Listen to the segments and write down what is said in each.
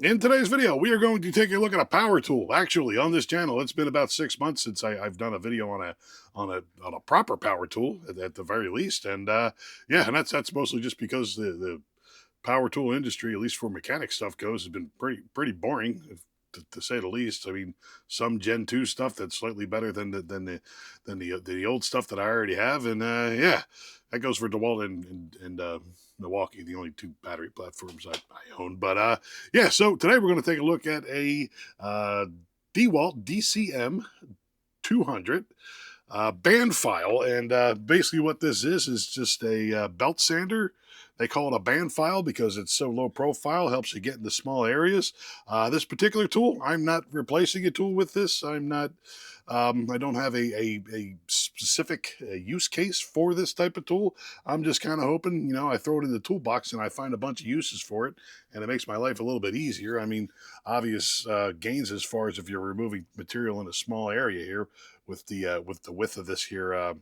In today's video, we are going to take a look at a power tool. Actually, on this channel, it's been about 6 months since I've done a video on a proper power tool at the very least, and yeah, and that's mostly just because the power tool industry, at least for mechanic stuff goes, has been pretty boring. To say the least. I mean, some Gen 2 stuff that's slightly better than the old stuff that I already have, and yeah, that goes for DeWalt and Milwaukee, the only two battery platforms I own. But yeah, so today we're going to take a look at a DEWALT DCM200 Bandfile, and basically what this is just a belt sander. They call it a Bandfile because it's so low profile, helps you get into small areas. This particular tool, I'm not replacing a tool with this. I'm not. I don't have a specific use case for this type of tool. I'm just kind of hoping, I throw it in the toolbox and I find a bunch of uses for it, and it makes my life a little bit easier. I mean, obvious gains as far as if you're removing material in a small area here with the width of this here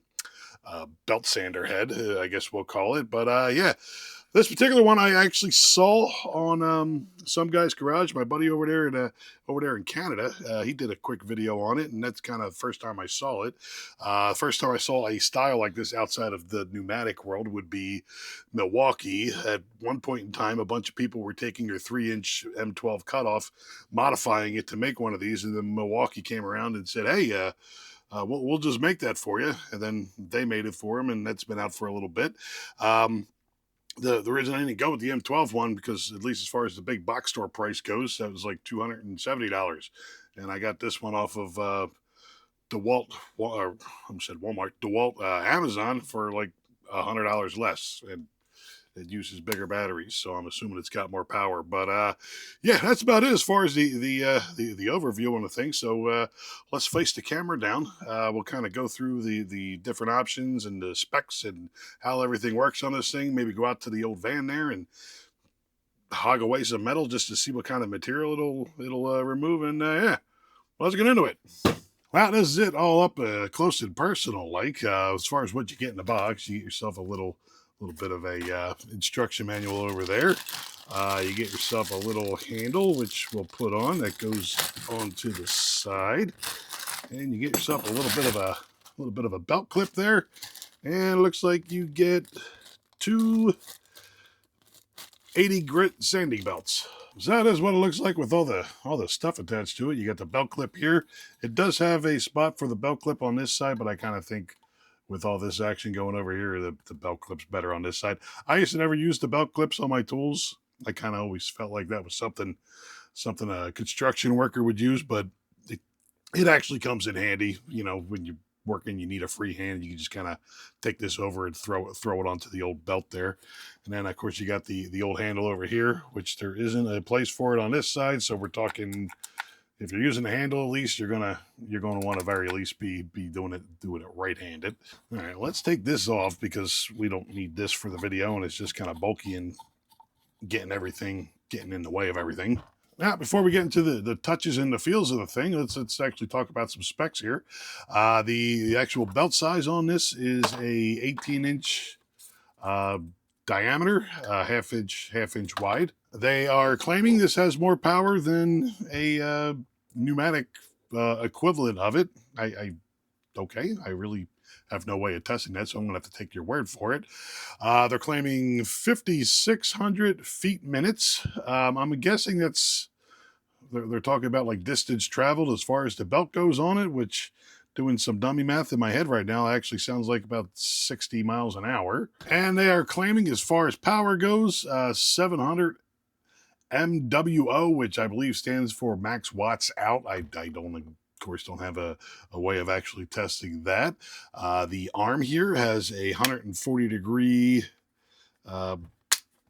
belt sander head, I guess we'll call it. But yeah, this particular one I actually saw on some guy's garage. My buddy over there in Canada, he did a quick video on it, and that's kind of the first time I saw it. First time I saw a style like this outside of the pneumatic world would be Milwaukee. At one point in time, a bunch of people were taking their 3-inch M12 cutoff, modifying it to make one of these, and then Milwaukee came around and said, "Hey, we'll just make that for you." And then they made it for him, and that's been out for a little bit. The reason I didn't go with the M12 one, because at least as far as the big box store price goes, that was like $270. And I got this one off of DeWalt, or I said Walmart, DeWalt Amazon for like $100 less. And it uses bigger batteries, so I'm assuming it's got more power. But yeah, that's about it as far as the overview on the thing. So let's face the camera down. We'll kind of go through the different options and the specs and how everything works on this thing. Maybe go out to the old van there and hog away some metal just to see what kind of material it'll remove. And yeah, let's get into it. Well, this is it all up close and personal. Like as far as what you get in the box, you get yourself a little bit of a instruction manual over there. You get yourself a little handle, which we'll put on, that goes onto the side, and you get yourself a little bit of a belt clip there, and it looks like you get two 80 grit sanding belts. So that is what it looks like with all the stuff attached to it. You got the belt clip here. It does have a spot for the belt clip on this side, but I kind of think with all this action going over here, the belt clip's better on this side. I used to never use the belt clips on my tools. I kind of always felt like that was something a construction worker would use, but it actually comes in handy. When you're working, you need a free hand. You can just kind of take this over and throw it onto the old belt there. And then of course you got the old handle over here, which there isn't a place for it on this side. So we're talking, if you're using the handle, at least you're gonna want to very least be doing it right-handed. All right, let's take this off because we don't need this for the video, and it's just kind of bulky and getting in the way of everything. Now, before we get into the touches and the feels of the thing, let's actually talk about some specs here. The actual belt size on this is a 18-inch diameter, half inch wide. They are claiming this has more power than a pneumatic equivalent of it. Okay, I really have no way of testing that, so I'm going to have to take your word for it. They're claiming 5,600 feet minutes. I'm guessing they're talking about like distance traveled as far as the belt goes on it, which, doing some dummy math in my head right now, actually sounds like about 60 miles an hour. And they are claiming, as far as power goes, 700 MWO, which I believe stands for max watts out. I don't, of course, don't have a way of actually testing that. The arm here has a 140-degree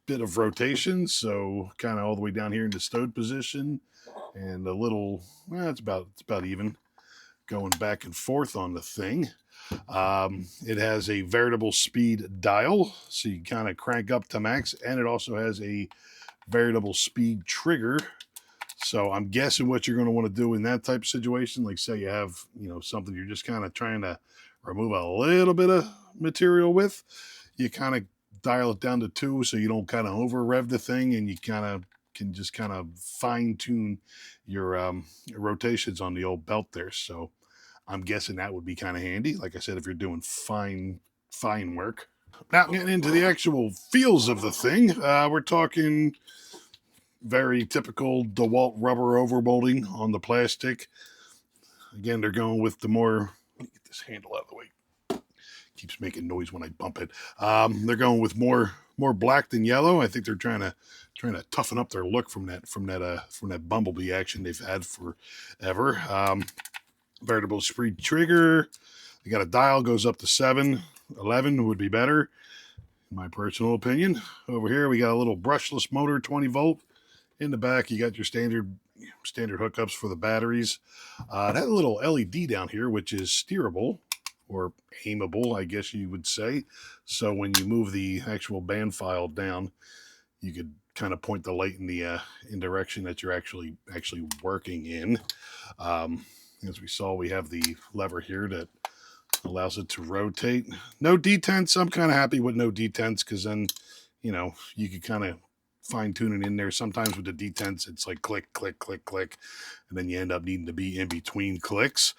bit of rotation, so kind of all the way down here into stowed position, and a little, well, it's about even, going back and forth on the thing. It has a variable speed dial, so you kind of crank up to max, and it also has a variable speed trigger. So I'm guessing what you're going to want to do in that type of situation, like say you have, something you're just kind of trying to remove a little bit of material with, you kind of dial it down to 2 so you don't kind of over rev the thing, and you kind of can just kind of fine tune your rotations on the old belt there. So I'm guessing that would be kind of handy. Like I said, if you're doing fine work. Now getting into the actual feels of the thing, we're talking very typical DeWalt rubber overmolding on the plastic. Again, they're going with the more, let me get this handle out of the way. Keeps making noise when I bump it. They're going with more black than yellow. I think they're trying to toughen up their look from that bumblebee action they've had forever. Variable speed trigger. They got a dial, goes up to 7. 11 would be better, in my personal opinion. Over here, we got a little brushless motor, 20 volt. In the back, you got your standard hookups for the batteries. It has a little LED down here, which is steerable or aimable, I guess you would say. So when you move the actual Bandfile down, you could kind of point the light in the in direction that you're actually working in. As we saw, we have the lever here that allows it to rotate. No detents. I'm kind of happy with no detents, because then, you know, you could kind of fine tune it in there. Sometimes with the detents, it's like click, click, click, click, and then you end up needing to be in between clicks.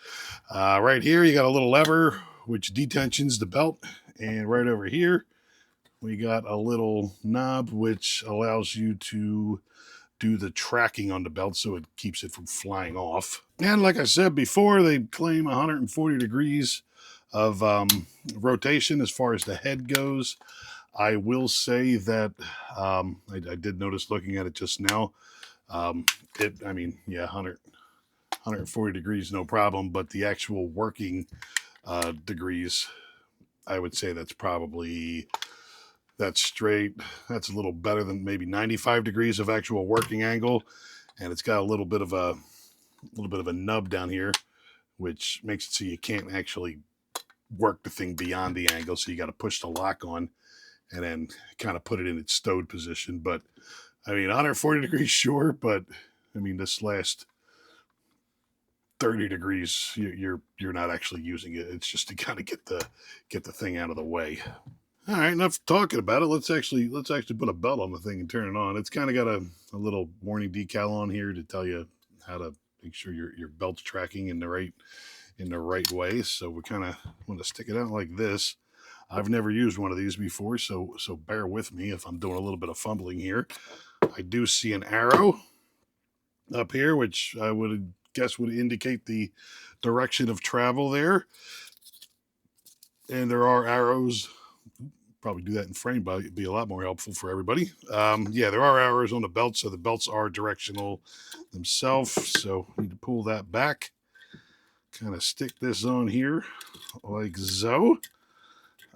Right here, you got a little lever which detensions the belt, and right over here, we got a little knob which allows you to do the tracking on the belt, so it keeps it from flying off. And like I said before, they claim 140 degrees of rotation as far as the head goes. I will say that I did notice looking at it just now. I mean, yeah, 140 degrees, no problem, but the actual working degrees, I would say that's straight. That's a little better than maybe 95 degrees of actual working angle, and it's got a little bit of a nub down here, which makes it so you can't actually work the thing beyond the angle. So you got to push the lock on and then kind of put it in its stowed position. But I mean, 140 degrees, sure, but I mean, this last 30 degrees, you're not actually using it. It's just to kind of get the thing out of the way. All right, enough talking about it. Let's actually put a belt on the thing and turn it on. It's kind of got a little warning decal on here to tell you how to make sure your belt's tracking in the right way. So we kind of want to stick it out like this. I've never used one of these before, so bear with me if I'm doing a little bit of fumbling here. I do see an arrow up here, which I would guess would indicate the direction of travel there. And there are arrows. Probably do that in frame, but it'd be a lot more helpful for everybody. Yeah, there are arrows on the belt, so the belts are directional themselves. So we need to pull that back. Kind of stick this on here like so.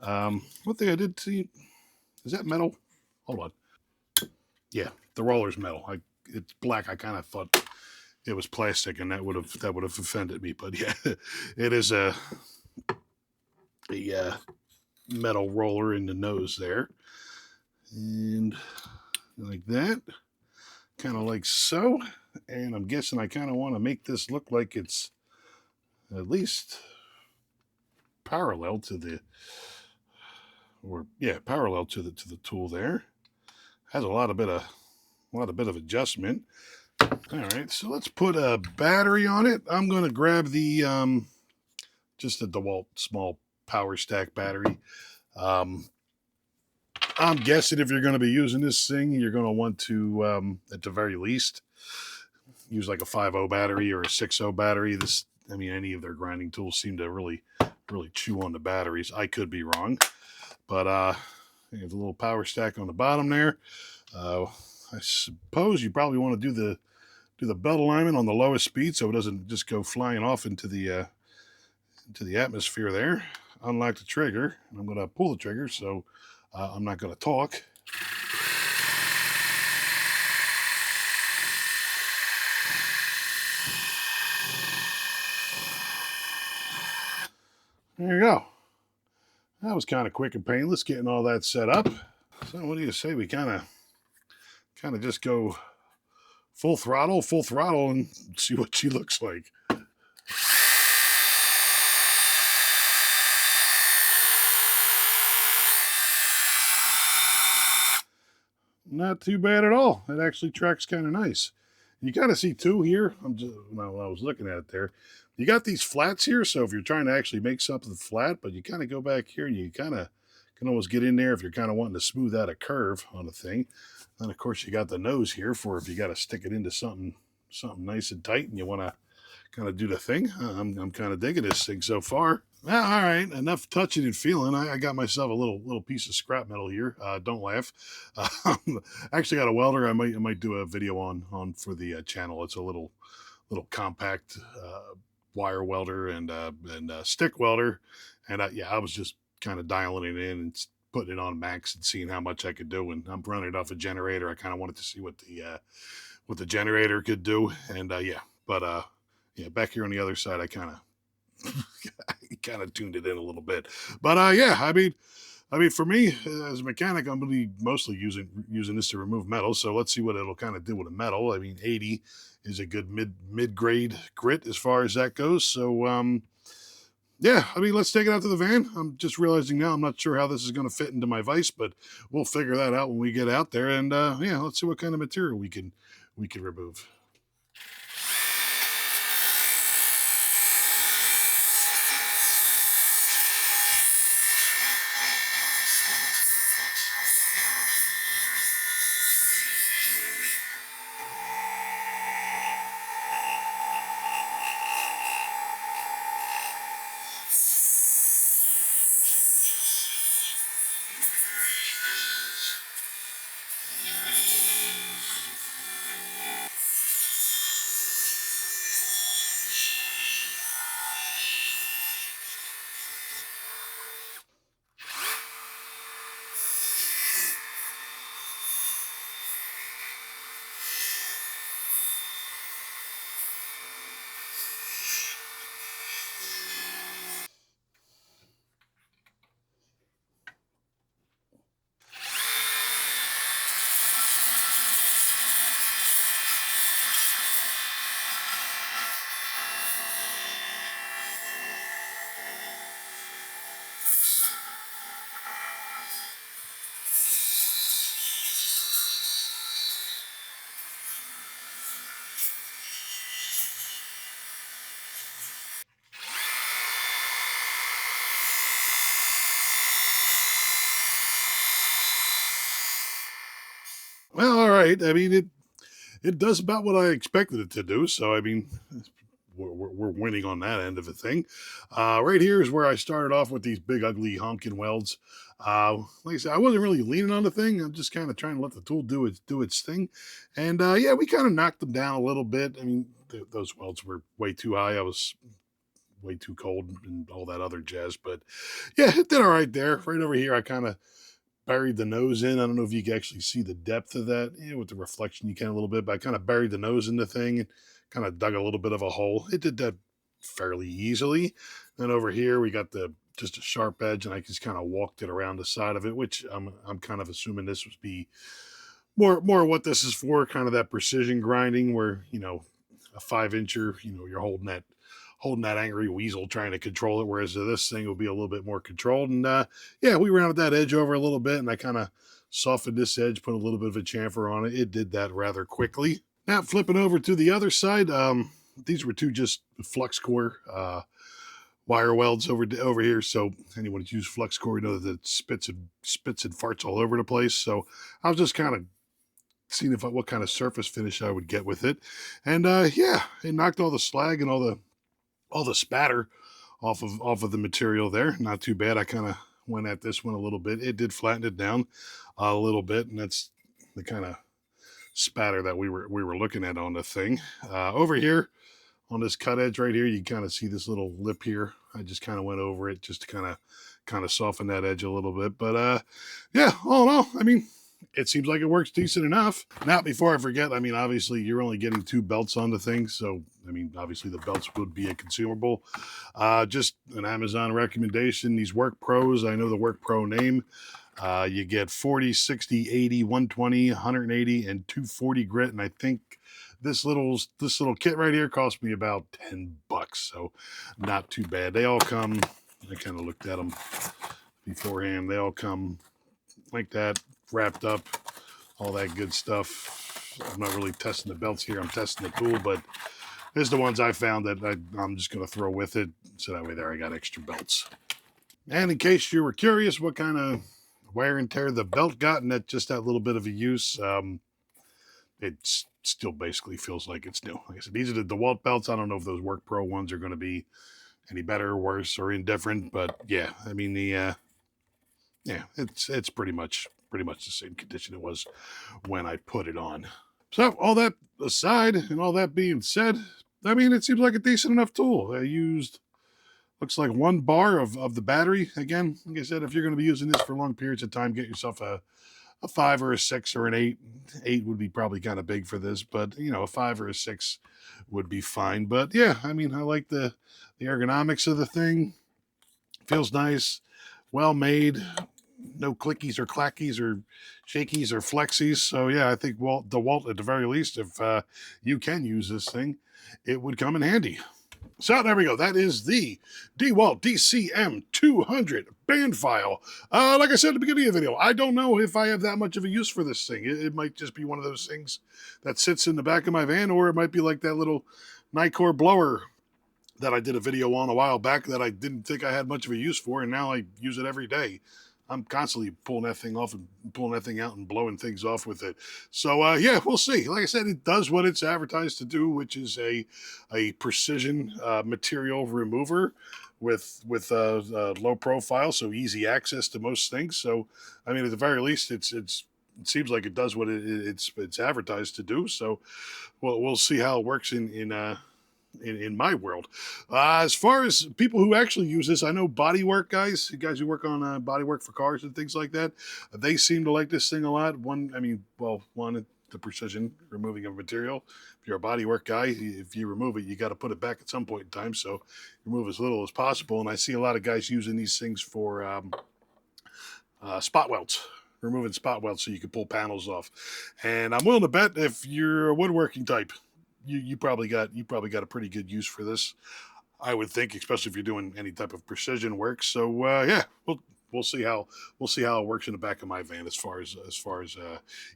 One thing I did see, is that metal? Hold on. Yeah, the roller's metal. It's black. I kind of thought it was plastic, and that would have offended me. But yeah, it is a metal roller in the nose there, and like that, kind of like so. And I'm guessing I kind of want to make this look like it's at least parallel to the, parallel to the tool there. Has a lot of bit of adjustment. All right, so let's put a battery on it. I'm going to grab the just a DeWalt small power stack battery. I'm guessing if you're going to be using this thing, you're going to want to, at the very least, use like a 5.0 battery or a 6.0 battery. I mean, any of their grinding tools seem to really chew on the batteries. I could be wrong, but you have a little power stack on the bottom there. I suppose you probably want to do the belt alignment on the lowest speed so it doesn't just go flying off into the atmosphere there. Unlock the trigger, and I'm going to pull the trigger, so I'm not going to talk. There you go. That was kind of quick and painless getting all that set up. So what do you say we kind of just go full throttle and see what she looks like. not too bad at all. It actually tracks kind of nice. You kind of see too here. When I was looking at it there, you got these flats here. So if you're trying to actually make something flat, but you kind of go back here and you kind of can always get in there if you're kind of wanting to smooth out a curve on a thing. Then of course you got the nose here for if you got to stick it into something nice and tight and you want to kind of do the thing. I'm kind of digging this thing so far. Well, all right, enough touching and feeling. I got myself a little piece of scrap metal here. Don't laugh. Actually, got a welder. I might do a video on for the channel. It's a little compact wire welder and stick welder. And yeah, I was just kind of dialing it in and putting it on max and seeing how much I could do. And I'm running it off a generator. I kind of wanted to see what the generator could do. And yeah, but yeah, back here on the other side, I kind of tuned it in a little bit. But yeah, I mean, for me as a mechanic, I'm going to be mostly using this to remove metal. So let's see what it'll kind of do with a metal. I mean, 80 is a good mid grade grit as far as that goes. So yeah, I mean, let's take it out to the van. I'm just realizing now I'm not sure how this is going to fit into my vise, but we'll figure that out when we get out there. And yeah, let's see what kind of material we can remove. Well, all right. I mean, it does about what I expected it to do. So, I mean, we're winning on that end of a thing. Right here is where I started off with these big, ugly honking welds. Like I said, I wasn't really leaning on the thing. I'm just kind of trying to let the tool do its thing. And yeah, we kind of knocked them down a little bit. I mean, those welds were way too high. I was way too cold and all that other jazz. But yeah, it did all right there. Right over here, I kind of buried the nose in. I don't know if you can actually see the depth of that. Yeah, with the reflection, you can a little bit, but I kind of buried the nose in the thing and kind of dug a little bit of a hole. It did that fairly easily. Then over here, we got just a sharp edge, and I just kind of walked it around the side of it, which I'm kind of assuming this would be more what this is for, kind of that precision grinding where, a 5-incher, you're holding that angry weasel trying to control it, whereas this thing will be a little bit more controlled. And yeah, we rounded that edge over a little bit, and I kind of softened this edge, put a little bit of a chamfer on it. It did that rather quickly. Now flipping over to the other side, these were two just flux core wire welds over here. So anyone who's used flux core, you know that it spits and farts all over the place. So I was just kind of seeing what kind of surface finish I would get with it, and yeah, it knocked all the slag and all the spatter off of the material there. Not too bad. I kind of went at this one a little bit. It did flatten it down a little bit, and that's the kind of spatter that we were looking at on the thing. Over here on this cut edge right here, you kind of see this little lip here. I just kind of went over it just to kind of soften that edge a little bit. But yeah, all in all, I mean, it seems like it works decent enough. Now, before I forget, I mean, obviously you're only getting 2 belts on the thing. So, I mean, obviously the belts would be a consumable. Just an Amazon recommendation. These WORKPROs, I know the WORKPRO name. You get 40, 60, 80, 120, 180, and 240 grit. And I think this little kit right here cost me about $10. So not too bad. They all come, I kind of looked at them beforehand. They all come like that, wrapped up, all that good stuff. I'm not really testing the belts here. I'm testing the tool, but there's the ones I found that I'm just going to throw with it. So that way there I got extra belts. And in case you were curious what kind of wear and tear the belt got, and just that little bit of a use, it still basically feels like it's new. Like I said, these are the DEWALT belts. I don't know if those WORKPRO ones are going to be any better or worse or indifferent, but yeah, I mean it's pretty much the same condition it was when I put it on. So all that aside, and all that being said, I mean, it seems like a decent enough tool. I used, looks like 1 bar of the battery. Again, like I said, if you're going to be using this for long periods of time, get yourself a 5 or a 6 or an 8. 8 would be probably kind of big for this, but you know, a 5 or a 6 would be fine. But yeah, I mean, I like the ergonomics of the thing. Feels nice, well made, no clickies or clackies or shakies or flexies. So yeah, I think DEWALT at the very least, if you can use this thing, it would come in handy. So there we go. That is the DEWALT DCM200 Bandfile. Like I said at the beginning of the video, I don't know if I have that much of a use for this thing. It might just be one of those things that sits in the back of my van, or it might be like that little Nicor blower that I did a video on a while back that I didn't think I had much of a use for, and now I use it every day. I'm constantly pulling that thing off and pulling that thing out and blowing things off with it. So yeah, we'll see. Like I said, it does what it's advertised to do, which is a precision material remover with low profile, so easy access to most things. So I mean, at the very least, it seems like it does what it's advertised to do. So we'll see how it works in my world. As far as people who actually use this, I know bodywork guys who work on bodywork for cars and things like that, they seem to like this thing a lot. One, the precision removing of material. If you're a bodywork guy, if you remove it, you got to put it back at some point in time. So remove as little as possible. And I see a lot of guys using these things for spot welds. Removing spot welds so you can pull panels off. And I'm willing to bet if you're a woodworking type, you probably got a pretty good use for this, I would think, especially if you're doing any type of precision work. So yeah, we'll see how it works in the back of my van as far as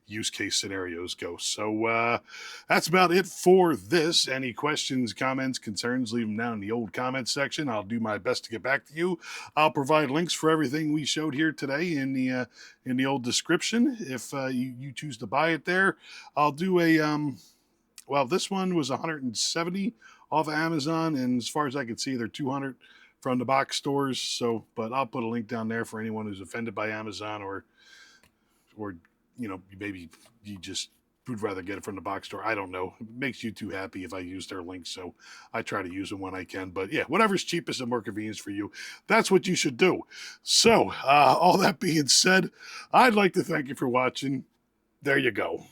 use case scenarios go. So that's about it for this. Any questions, comments, concerns, leave them down in the old comments section. I'll do my best to get back to you. I'll provide links for everything we showed here today in the old description if you choose to buy it there. I'll do a well, this one was 170 off of Amazon, and as far as I can see, they're 200 from the box stores. So, but I'll put a link down there for anyone who's offended by Amazon, or you know, maybe you just would rather get it from the box store. I don't know. It makes you too happy if I use their links, so I try to use them when I can. But yeah, whatever's cheapest and more convenient for you, that's what you should do. So, all that being said, I'd like to thank you for watching. There you go.